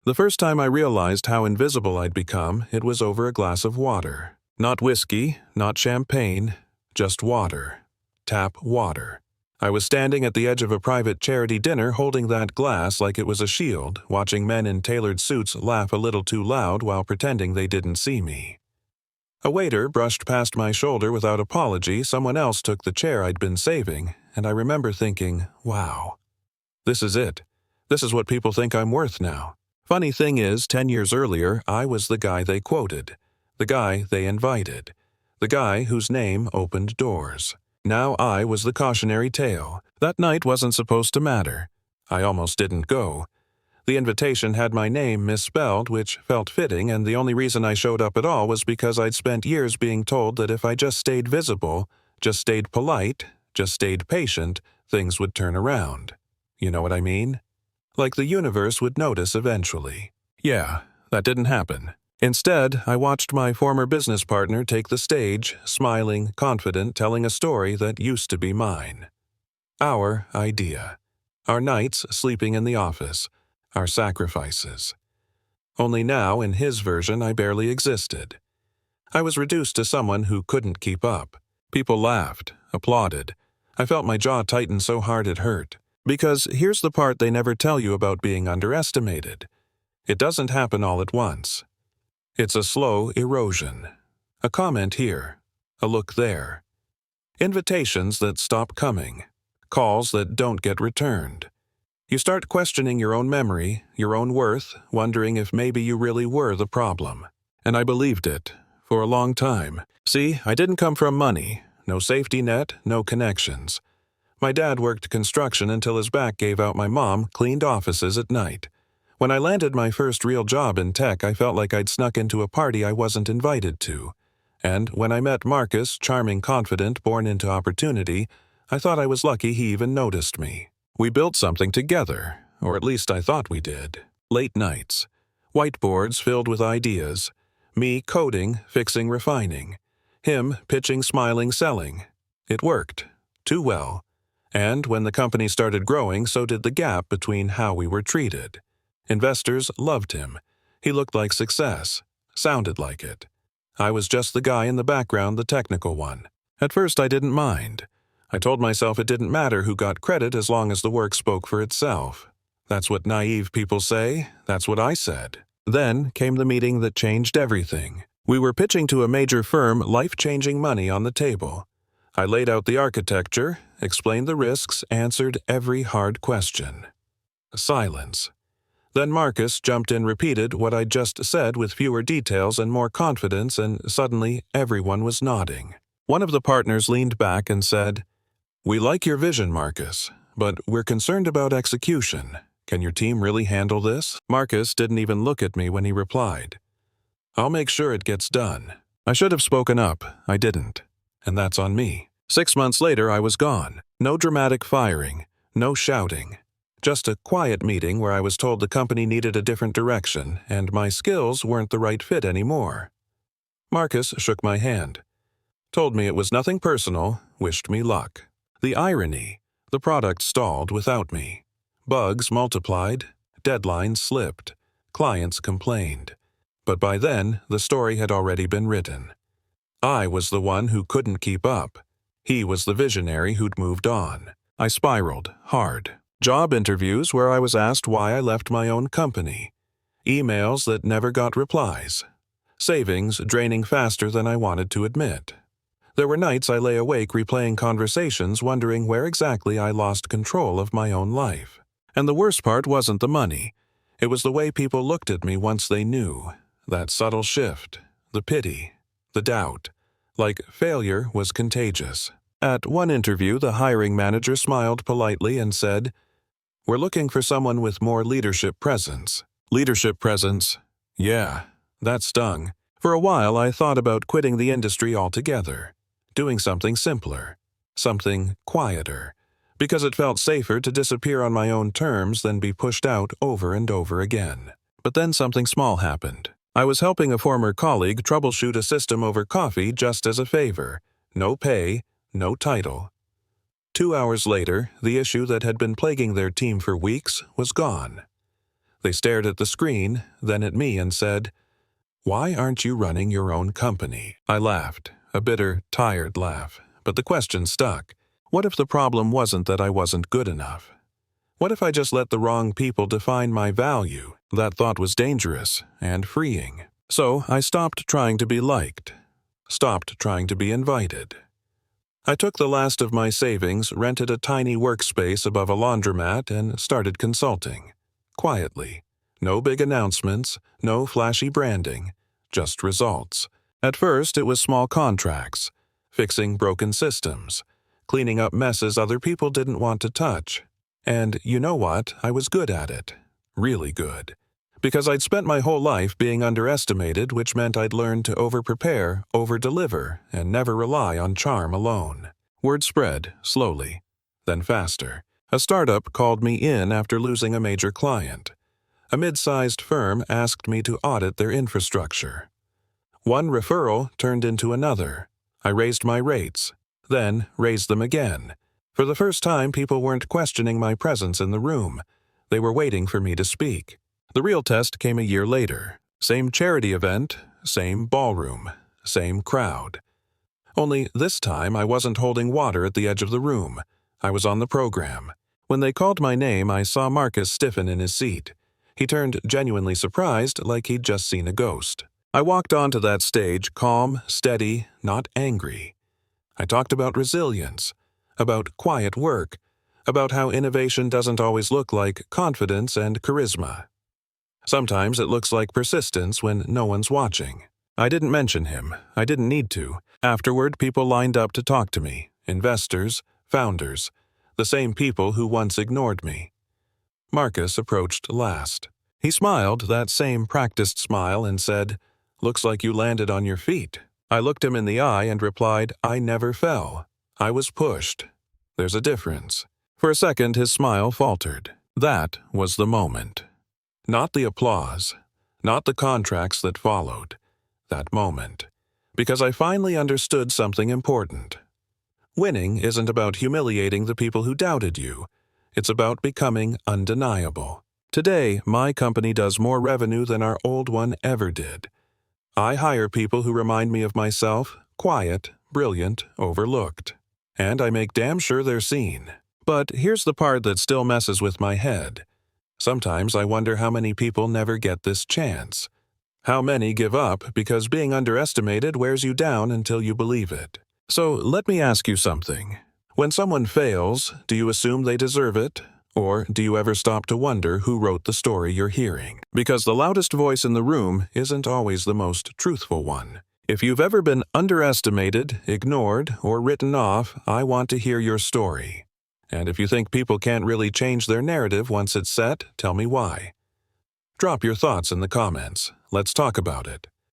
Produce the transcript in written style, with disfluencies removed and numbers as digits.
The first time I realized how invisible I'd become, it was over a glass of water. Not whiskey, not champagne, just water. Tap water. I was standing at the edge of a private charity dinner holding that glass like it was a shield, watching men in tailored suits laugh a little too loud while pretending they didn't see me. A waiter brushed past my shoulder without apology. Someone else took the chair I'd been saving, and I remember thinking, wow, this is it. This is what people think I'm worth now. Funny thing is, 10 years earlier, I was the guy they quoted, the guy they invited, the guy whose name opened doors. Now I was the cautionary tale. That night wasn't supposed to matter. I almost didn't go. The invitation had my name misspelled, which felt fitting, and the only reason I showed up at all was because I'd spent years being told that if I just stayed visible, just stayed polite, just stayed patient, things would turn around. You know what I mean? Like the universe would notice eventually. Yeah, that didn't happen. Instead, I watched my former business partner take the stage, smiling, confident, telling a story that used to be mine. Our idea. Our nights sleeping in the office. Our sacrifices. Only now, in his version, I barely existed. I was reduced to someone who couldn't keep up. People laughed, applauded. I felt my jaw tighten so hard it hurt. Because here's the part they never tell you about being underestimated. It doesn't happen all at once. It's a slow erosion. A comment here, a look there. Invitations that stop coming. Calls that don't get returned. You start questioning your own memory, your own worth, wondering if maybe you really were the problem. And I believed it, for a long time. See, I didn't come from money, no safety net, no connections. My dad worked construction until his back gave out. My mom cleaned offices at night. When I landed my first real job in tech, I felt like I'd snuck into a party I wasn't invited to. And when I met Marcus, charming, confident, born into opportunity, I thought I was lucky he even noticed me. We built something together, or at least I thought we did. Late nights. Whiteboards filled with ideas. Me coding, fixing, refining. Him pitching, smiling, selling. It worked. Too well. And when the company started growing, so did the gap between how we were treated. Investors loved him. He looked like success. Sounded like it. I was just the guy in the background, the technical one. At first I didn't mind. I told myself it didn't matter who got credit as long as the work spoke for itself. That's what naive people say. That's what I said. Then came the meeting that changed everything. We were pitching to a major firm, life-changing money on the table. I laid out the architecture, explained the risks, answered every hard question. Silence. Then Marcus jumped in, repeated what I'd just said with fewer details and more confidence, and suddenly everyone was nodding. One of the partners leaned back and said, "We like your vision, Marcus, but we're concerned about execution. Can your team really handle this?" Marcus didn't even look at me when he replied, "I'll make sure it gets done." I should have spoken up. I didn't. And that's on me. 6 months later, I was gone. No dramatic firing. No shouting. Just a quiet meeting where I was told the company needed a different direction and my skills weren't the right fit anymore. Marcus shook my hand. Told me it was nothing personal, wished me luck. The irony. The product stalled without me. Bugs multiplied. Deadlines slipped. Clients complained. But by then, the story had already been written. I was the one who couldn't keep up. He was the visionary who'd moved on. I spiraled, hard. Job interviews where I was asked why I left my own company. Emails that never got replies. Savings draining faster than I wanted to admit. There were nights I lay awake replaying conversations, wondering where exactly I lost control of my own life. And the worst part wasn't the money. It was the way people looked at me once they knew. That subtle shift. The pity. The doubt. Like failure was contagious. At one interview, the hiring manager smiled politely and said, "We're looking for someone with more leadership presence." Leadership presence. Yeah, that stung. For a while, I thought about quitting the industry altogether. Doing something simpler. Something quieter. Because it felt safer to disappear on my own terms than be pushed out over and over again. But then something small happened. I was helping a former colleague troubleshoot a system over coffee just as a favor. No pay, no title. 2 hours later, the issue that had been plaguing their team for weeks was gone. They stared at the screen, then at me and said, "Why aren't you running your own company?" I laughed, a bitter, tired laugh, but the question stuck. What if the problem wasn't that I wasn't good enough? What if I just let the wrong people define my value? That thought was dangerous and freeing. So I stopped trying to be liked, stopped trying to be invited. I took the last of my savings, rented a tiny workspace above a laundromat, and started consulting. Quietly. No big announcements, no flashy branding, just results. At first, it was small contracts, fixing broken systems, cleaning up messes other people didn't want to touch. And you know what? I was good at it. Really good. Because I'd spent my whole life being underestimated, which meant I'd learned to over-prepare, over-deliver, and never rely on charm alone. Word spread, slowly, then faster. A startup called me in after losing a major client. A mid-sized firm asked me to audit their infrastructure. One referral turned into another. I raised my rates, then raised them again. For the first time, people weren't questioning my presence in the room. They were waiting for me to speak. The real test came a year later. Same charity event, same ballroom, same crowd. Only this time I wasn't holding water at the edge of the room. I was on the program. When they called my name, I saw Marcus stiffen in his seat. He turned genuinely surprised, like he'd just seen a ghost. I walked onto that stage calm, steady, not angry. I talked about resilience, about quiet work, about how innovation doesn't always look like confidence and charisma. Sometimes it looks like persistence when no one's watching. I didn't mention him. I didn't need to. Afterward, people lined up to talk to me. Investors, founders, the same people who once ignored me. Marcus approached last. He smiled, that same practiced smile, and said, "Looks like you landed on your feet." I looked him in the eye and replied, "I never fell. I was pushed. There's a difference." For a second, his smile faltered. That was the moment. Not the applause, not the contracts that followed. That moment. Because I finally understood something important. Winning isn't about humiliating the people who doubted you. It's about becoming undeniable. Today, my company does more revenue than our old one ever did. I hire people who remind me of myself, quiet, brilliant, overlooked. And I make damn sure they're seen. But here's the part that still messes with my head. Sometimes I wonder how many people never get this chance. How many give up because being underestimated wears you down until you believe it. So let me ask you something. When someone fails, do you assume they deserve it? Or do you ever stop to wonder who wrote the story you're hearing? Because the loudest voice in the room isn't always the most truthful one. If you've ever been underestimated, ignored, or written off, I want to hear your story. And if you think people can't really change their narrative once it's set, tell me why. Drop your thoughts in the comments. Let's talk about it.